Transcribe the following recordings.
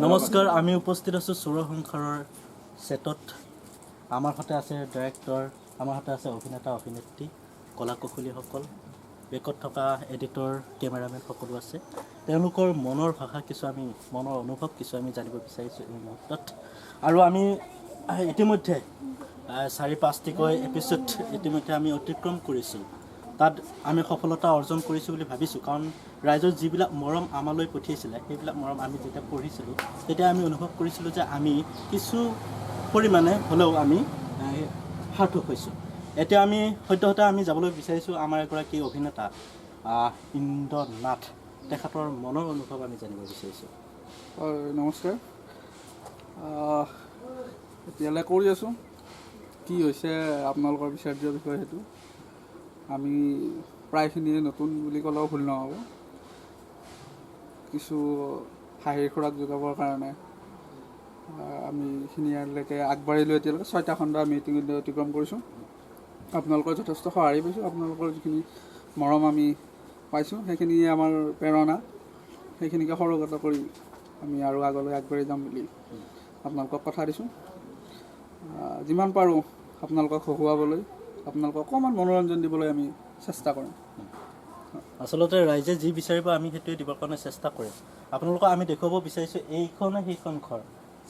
নমস্কাৰ, আমি উপস্থিত আছোঁ চুৰসংসাৰৰ সেটত। আমাৰ হাতে আছে ডাইৰেক্টৰ, আমাৰ হাতে আছে অভিনেতা অভিনেত্ৰী, কলা কৌশলীসকল, বেকত থকা এডিটৰ, কেমেৰামেন সকলো আছে। তেওঁলোকৰ মনৰ ভাষা কিছু আমি মনৰ অনুভৱ কিছু আমি জানিব বিচাৰিছোঁ এই মুহূৰ্তত। আৰু আমি ইতিমধ্যে 4-5টিকৈ এপিছড ইতিমধ্যে আমি অতিক্ৰম কৰিছোঁ। তাত আমি সফলতা অৰ্জন কৰিছোঁ বুলি ভাবিছোঁ, কাৰণ ৰাইজৰ যিবিলাক মৰম আমালৈ পঠিয়াইছিলে সেইবিলাক মৰম আমি যেতিয়া পঢ়িছিলোঁ তেতিয়া আমি অনুভৱ কৰিছিলোঁ যে আমি কিছু পৰিমাণে হ'লেও আমি সাৰ্থক হৈছোঁ। এতিয়া আমি সদ্যহতে আমি যাবলৈ বিচাৰিছোঁ আমাৰ এগৰাকী অভিনেতা ইন্দ্ৰনাথ, তেখেতৰ মনৰ অনুভৱ আমি জানিব বিচাৰিছোঁ। নমস্কাৰ, এতিয়ালৈ কৰি আছোঁ। কি হৈছে আপোনালোকৰ বিচাৰ্য বিষয় সেইটো আমি প্ৰায়খিনিয়ে নতুন বুলি ক'লেও ভুল নহ'ব। কিছু হাঁহিৰ খোৰাক যোগাবৰ কাৰণে আমি এইখিনিলৈকে আগবাঢ়িলোঁ। এতিয়ালৈকে 6টা খণ্ড আমি ইতিমধ্যে অতিক্ৰম কৰিছোঁ। আপোনালোকৰ যথেষ্ট সঁহাৰি পাইছোঁ। আপোনালোকৰ যিখিনি মৰম আমি পাইছোঁ সেইখিনিয়ে আমাৰ প্ৰেৰণা। সেইখিনিকে সৰগত কৰি আমি আৰু আগলৈ আগবাঢ়ি যাম বুলি আপোনালোকক কথা দিছোঁ। যিমান পাৰোঁ আপোনালোকক হহুৱাবলৈ, আপোনালোকক অকণমান মনোৰঞ্জন দিবলৈ আমি চেষ্টা কৰিম। আচলতে ৰাইজে যি বিচাৰিব আমি সেইটোৱে দিবৰ কাৰণে চেষ্টা কৰিম। আপোনালোকক আমি দেখুৱাব বিচাৰিছোঁ এইখনে সেইখন ঘৰ,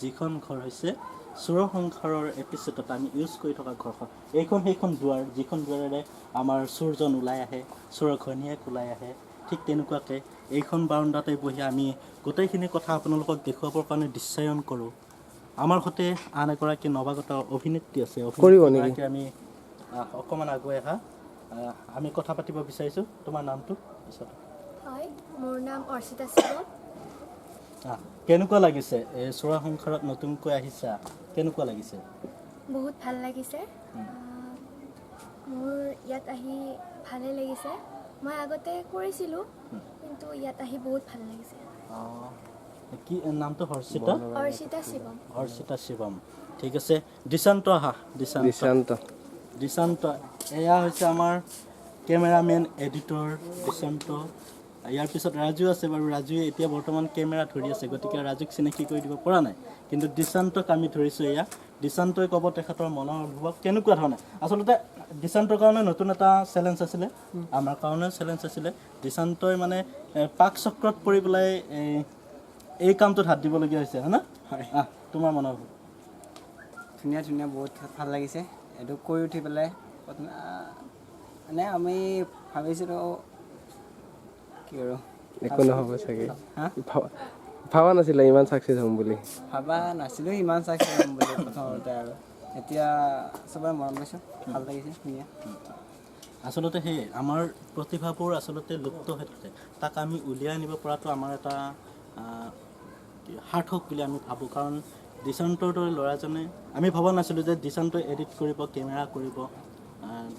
যিখন ঘৰ হৈছে চুৰসংসাৰৰ এপিছডত আমি ইউজ কৰি থকা ঘৰখন। এইখন সেইখন দুৱাৰ, যিখন দুৱাৰেৰে আমাৰ চোৰজন ওলাই আহে, চোৰৰ ঘৈণীয়েক ওলাই আহে। ঠিক তেনেকুৱাকৈ এইখন বাৰাণ্ডাতে বহি আমি গোটেইখিনি কথা আপোনালোকক দেখুৱাবৰ কাৰণে দৃশ্যায়ন কৰোঁ। আমাৰ সৈতে আন এগৰাকী নৱাগত অভিনেত্ৰী আছে। অভিনেত্ৰীগৰাকী আমি অকণমান আগুৱাই আহা, আমি কথা পাতিব বিচাৰিছোঁ। তোমাৰ নামটো? হয়, মোৰ নাম অৰ্চিতা শিৱম। কেনেকুৱা লাগিছে এই চুৰসংসাৰত নতুনকৈ আহিছা, কেনেকুৱা লাগিছে? বহুত ভাল লাগিছে। মোৰ ইয়াত আহি ভালেই লাগিছে। মই আগতে কৰিছিলোঁ, কিন্তু ইয়াত আহি বহুত ভাল লাগিছে। কি নামটো? হৰ্ষিতা? অৰ্চিতা শিৱম। হৰ্ষিতা শিৱম, ঠিক আছে। দিশান্ত আহা। দিশান্ত, এয়া হৈছে আমাৰ কেমেৰামেন এডিটৰ দিশান্ত। ইয়াৰ পিছত ৰাজু আছে বাৰু। ৰাজুৱে এতিয়া বৰ্তমান কেমেৰা ধৰি আছে, গতিকে ৰাজুক চিনাকি কৰি দিব পৰা নাই, কিন্তু দিশান্তক আমি ধৰিছোঁ। এয়া দিশান্তই ক'ব তেখেতৰ মনৰ অনুভৱ কেনেকুৱা ধৰণে। আচলতে দিশান্তৰ কাৰণে নতুন এটা চেলেঞ্জ আছিলে, আমাৰ কাৰণে চেলেঞ্জ আছিলে। দিশান্তই মানে পাক চক্ৰত পৰি পেলাই এই কামটোত হাত দিবলগীয়া হৈছে, হয় না? হয়। তোমাৰ মনৰ ধুনীয়া বহুত ভাল লাগিছে এইটো কৰি উঠি পেলাই। মানে আমি ভাবিছিলোঁ কি আৰু একো নহ'ব চাগে, ভাবা নাছিলে ইমান ছাকচেছ হ'ম বুলি। ভাবা নাছিলোঁ ইমান ছাকচেছ হ'ম বুলি প্ৰথমতে, আৰু এতিয়া চবৰে মৰম পাইছোঁ, ভাল লাগিছে, ধুনীয়া। আচলতে সেই আমাৰ প্ৰতিভাবোৰ আচলতে লুপ্ত হৈ থাকে, তাক আমি উলিয়াই আনিব পৰাটো আমাৰ এটা সাৰ্থক বুলি আমি ভাবোঁ। কাৰণ দিশান্তৰ দৰে ল'ৰাজনে, আমি ভবা নাছিলোঁ যে দিশান্তই এডিট কৰিব, কেমেৰা কৰিব,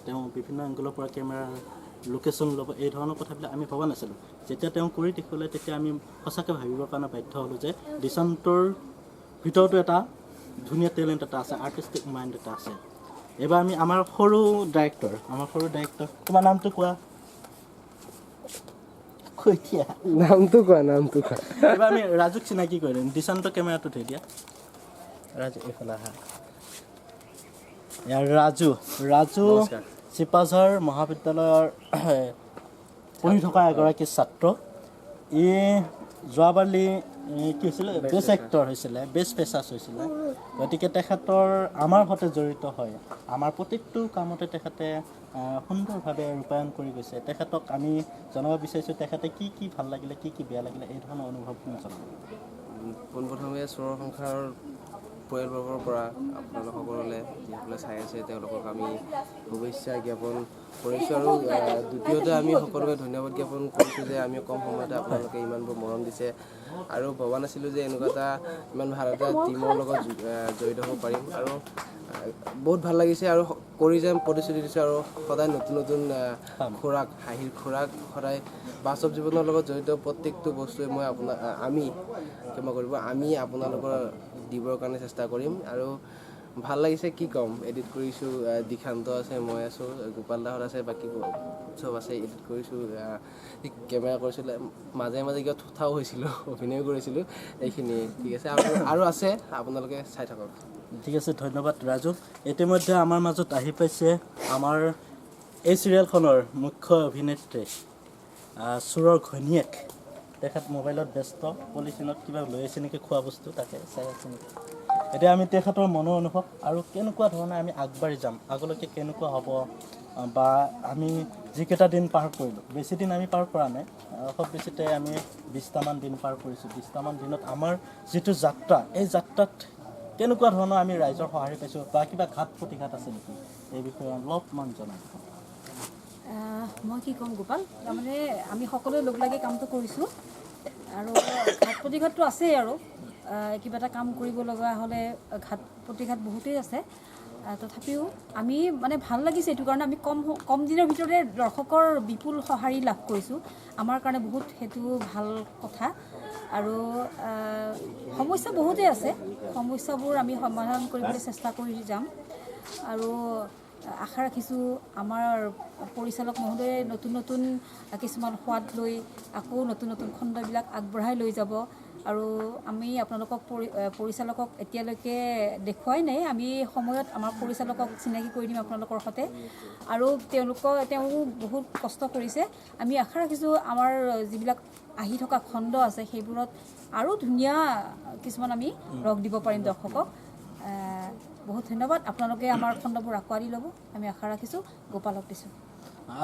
তেওঁ বিভিন্ন এংগলৰ পৰা কেমেৰাৰ লোকেশ্যন ল'ব, এই ধৰণৰ কথাবিলাক আমি ভবা নাছিলোঁ। যেতিয়া তেওঁ কৰি দেখুৱালে তেতিয়া আমি সঁচাকৈ ভাবিবৰ কাৰণে বাধ্য হ'লোঁ যে দিশান্তৰ ভিতৰতো এটা ধুনীয়া টেলেণ্ট এটা আছে, আৰ্টিষ্টিক মাইণ্ড এটা আছে। এইবাৰ আমি আমাৰ সৰু ডাইৰেক্টৰ, তোমাৰ নামটো কোৱা? নামটো কোৱা। এইবাৰ আমি ৰাজুক চিনাকি কৰি দিম। দিশান্ত কেমেৰাটো থৈ দিয়া। ৰাজু এইফালে আহা। ৰাজু চিপাঝাৰ মহাবিদ্যালয়ৰ পঢ়ি থকা এগৰাকী ছাত্ৰ। ই যোৱাবালি কি হৈছিলে, বেষ্ট এক্টৰ হৈছিলে, বেষ্ট ফেচাৰ্ছ হৈছিলে। গতিকে তেখেতৰ আমাৰ সৈতে জড়িত হয়, আমাৰ প্ৰত্যেকটো কামতে তেখেতে সুন্দৰভাৱে ৰূপায়ণ কৰি গৈছে। তেখেতক আমি জনাব বিচাৰিছোঁ তেখেতে কি কি ভাল লাগিলে, কি কি বেয়া লাগিলে, এই ধৰণৰ অনুভৱখিনি জনাব। পোনপ্ৰথমে চুৰসংসাৰৰ পৰিয়ালবৰ্গৰ পৰা আপোনালোক সকলোলৈ যিসকলে চাই আছে তেওঁলোকক আমি শুভেচ্ছা জ্ঞাপন কৰিছোঁ। আৰু দ্বিতীয়তে আমি সকলোকে ধন্যবাদ জ্ঞাপন কৰিছোঁ যে আমি কম সময়তে আপোনালোকে ইমানবোৰ মৰম দিছে, আৰু ভবা নাছিলোঁ যে এনেকুৱা এটা ইমান ভাল এটা টীমৰ লগত জড়িত হ'ব পাৰিম। আৰু বহুত ভাল লাগিছে, আৰু কৰি যাম প্ৰতিশ্ৰুতি দিছোঁ। আৰু সদায় নতুন খোৰাক, হাঁহিৰ খোৰাক, সদায় বাস্তৱ জীৱনৰ লগত জড়িত প্ৰত্যেকটো বস্তুৱে আমি আপোনালোকৰ দিবৰ কাৰণে চেষ্টা কৰিম। আৰু ভাল লাগিছে কি ক'ম এডিট কৰিছোঁ দিশান্ত আছে মই আছোঁ গোপাল দাহঁত আছে বাকী চব আছে এডিট কৰিছোঁ কেমেৰা কৰিছিলোঁ মাজে মাজে কিবা থুঠাও হৈছিলোঁ অভিনয় কৰিছিলোঁ এইখিনিয়ে ঠিক আছে আৰু আছে আপোনালোকে চাই থাকক ঠিক আছে ধন্যবাদ ৰাজু ইতিমধ্যে আমাৰ মাজত আহি পাইছে আমাৰ এই চিৰিয়েলখনৰ মুখ্য অভিনেত্ৰী চুৰৰ ঘৈণীয়েক তেখেত মোবাইলত ব্যস্ত পলিথিনত কিবা লৈ আছে নেকি খোৱা বস্তু তাকে চাই আছে নেকি এতিয়া আমি তেখেতৰ মনৰ অনুভৱ আৰু কেনেকুৱা ধৰণে আমি আগবাঢ়ি যাম আগলৈকে কেনেকুৱা হ'ব বা আমি যিকেইটা দিন পাৰ কৰিলোঁ বেছি দিন আমি পাৰ কৰা নাই খুব বেছিতে আমি 20টামান দিন পাৰ কৰিছোঁ 20টামান দিনত আমাৰ যিটো যাত্ৰা এই যাত্ৰাত কেনেকুৱা ধৰণৰ আমি ৰাইজৰ সঁহাৰি পাইছোঁ বা কিবা ঘাট প্ৰতিঘাত আছে নেকি এই বিষয়ে অলপমান জনাই মই কি ক'ম গোপাল তাৰমানে আমি সকলোৱে লগ লাগি কামটো কৰিছোঁ আৰু ঘাট প্ৰতিঘাতটো আছেই আৰু কিবা এটা কাম কৰিব লগা হ'লে ঘাট প্ৰতিঘাত বহুতেই আছে তথাপিও আমি মানে ভাল লাগিছে এইটো কাৰণে আমি কম দিনৰ ভিতৰতে দৰ্শকৰ বিপুল সঁহাৰি লাভ কৰিছোঁ আমাৰ কাৰণে বহুত সেইটো ভাল কথা আৰু সমস্যা বহুতেই আছে সমস্যাবোৰ আমি সমাধান কৰিবলৈ চেষ্টা কৰি যাম আৰু আশা ৰাখিছোঁ আমাৰ পৰিচালক মহোদয়ে নতুন নতুন কিছুমান সোৱাদ লৈ আকৌ নতুন নতুন খণ্ডবিলাক আগবঢ়াই লৈ যাব আৰু আমি আপোনালোকক পৰিচালকক এতিয়ালৈকে দেখুৱাই নাই আমি সময়ত আমাৰ পৰিচালকক চিনাকি কৰি দিম আপোনালোকৰ সৈতে আৰু তেওঁ বহুত কষ্ট কৰিছে আমি আশা ৰাখিছোঁ আমাৰ যিবিলাক আহি থকা খণ্ড আছে সেইবোৰত আৰু ধুনীয়া কিছুমান আমি ৰস দিব পাৰিম দৰ্শকক বহুত ধন্যবাদ আপোনালোকে আমাৰ খণ্ডবোৰ আঁকোৱালি ল'ব আমি আশা ৰাখিছোঁ গোপালক দিছোঁ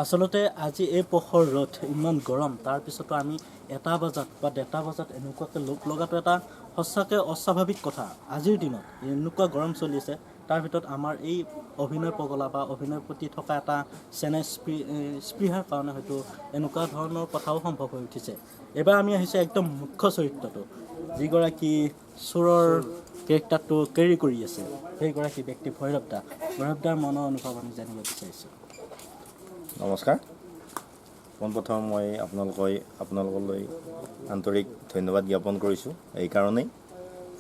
আচলতে আজি এই পখৰ ৰ'দ ইমান গৰম তাৰপিছতো আমি 1টা বজাত বা 1:30 বজাত এনেকুৱাকৈ লগ লগাটো এটা সঁচাকৈ অস্বাভাৱিক কথা আজিৰ দিনত এনেকুৱা গৰম চলিছে তাৰ ভিতৰত আমাৰ এই অভিনয় পগলা বা অভিনয়ৰ প্ৰতি থকা এটা চেনেহ স্পৃহাৰ কাৰণে হয়তো এনেকুৱা ধৰণৰ কথাও সম্ভৱ হৈ উঠিছে এবাৰ আমি আহিছোঁ একদম মুখ্য চৰিত্ৰটো যিগৰাকী চোৰৰ কেৰেক্টাৰটো কেৰি কৰি আছে সেইগৰাকী ব্যক্তি ভৈৰৱ দাৰ মনৰ অনুভৱ আমি জানিব বিচাৰিছোঁ নমস্কাৰ পোনপ্ৰথম মই আপোনালোকলৈ আন্তৰিক ধন্যবাদ জ্ঞাপন কৰিছোঁ এইকাৰণেই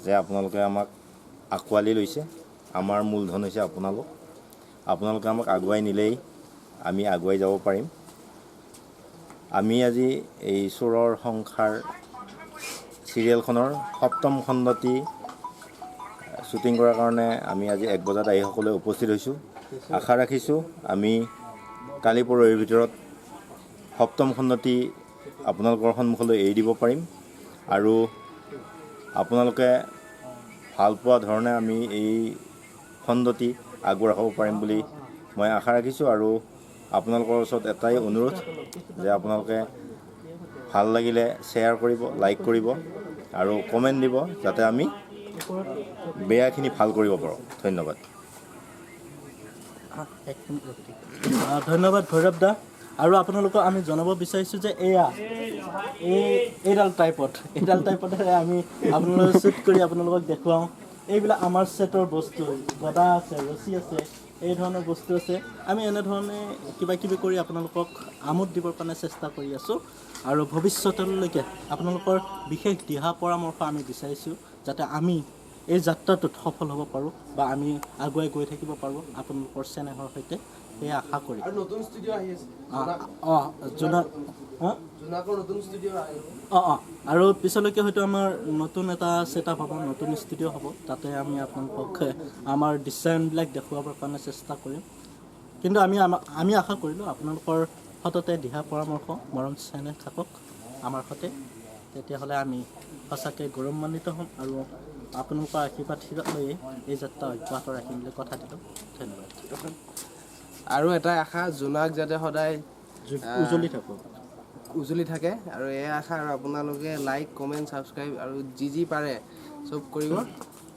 যে আপোনালোকে আমাক আঁকোৱালি লৈছে আমাৰ মূলধন হৈছে আপোনালোকে আমাক আগুৱাই নিলেই আমি আগুৱাই যাব পাৰিম আমি আজি এই চোৰৰ সংসাৰ চিৰিয়েলখনৰ 7ম খণ্ডটি শ্বুটিং কৰাৰ কাৰণে আমি আজি 1 বজাত আহি সকলোৱে উপস্থিত হৈছোঁ আশা ৰাখিছোঁ আমি কালি পৰহিৰ ভিতৰত 7ম খণ্ডটি আপোনালোকৰ সন্মুখলৈ এৰি দিব পাৰিম আৰু আপোনালোকে ভাল পোৱা ধৰণে আমি এই খণ্ডটি আগবঢ়াব পাৰিম বুলি মই আশা ৰাখিছোঁ আৰু আপোনালোকৰ ওচৰত এটাই অনুৰোধ যে আপোনালোকে ভাল লাগিলে শ্বেয়াৰ কৰিব লাইক কৰিব আৰু কমেণ্ট দিব যাতে আমি বেয়াখিনি ভাল কৰিব পাৰোঁ ধন্যবাদ ধন্যবাদ ভৈৰৱ দা আৰু আপোনালোকক আমি জনাব বিচাৰিছোঁ যে এইডাল টাইপতেৰে আমি আপোনালোকক শ্বুট কৰি আপোনালোকক দেখুৱাওঁ এইবিলাক আমাৰ ছেটৰ বস্তু গদা আছে ৰছী আছে এই ধৰণৰ বস্তু আছে আমি এনেধৰণে কিবা কিবি কৰি আপোনালোকক আমোদ দিবৰ কাৰণে চেষ্টা কৰি আছোঁ আৰু ভৱিষ্যতলৈকে আপোনালোকৰ বিশেষ দিহা পৰামৰ্শ আমি বিচাৰিছোঁ যাতে আমি এই যাত্ৰাটোত সফল হ'ব পাৰোঁ বা আমি আগুৱাই গৈ থাকিব পাৰোঁ আপোনালোকৰ চেনেহৰ সৈতে সেয়া আশা কৰি নতুন ষ্টুডিঅ' আহি আছে আৰু পিছলৈকে হয়তো আমাৰ নতুন এটা ছেটআপ হ'ব নতুন ষ্টুডিঅ' হ'ব তাতে আমি আপোনালোকক আমাৰ দৃশ্যায়নবিলাক দেখুৱাবৰ কাৰণে চেষ্টা কৰিম কিন্তু আমি আশা কৰিলোঁ আপোনালোকৰ সততে দিহা পৰামৰ্শ মৰম চেনেহ থাকক আমাৰ সৈতে তেতিয়াহ'লে আমি সঁচাকৈ গৌৰৱান্বিত হ'ম আৰু আপোনালোকৰ আশীৰ্বাদ লৈয়ে এই যাত্ৰা অব্যাহত ৰাখিম বুলি কথা দিলোঁ ধন্যবাদ আৰু এটা আশা জোনাক যাতে সদায় উজ্বলি থাকে আৰু এই আশা আৰু আপোনালোকে লাইক কমেণ্ট ছাবস্ক্ৰাইব আৰু যি পাৰে চব কৰিব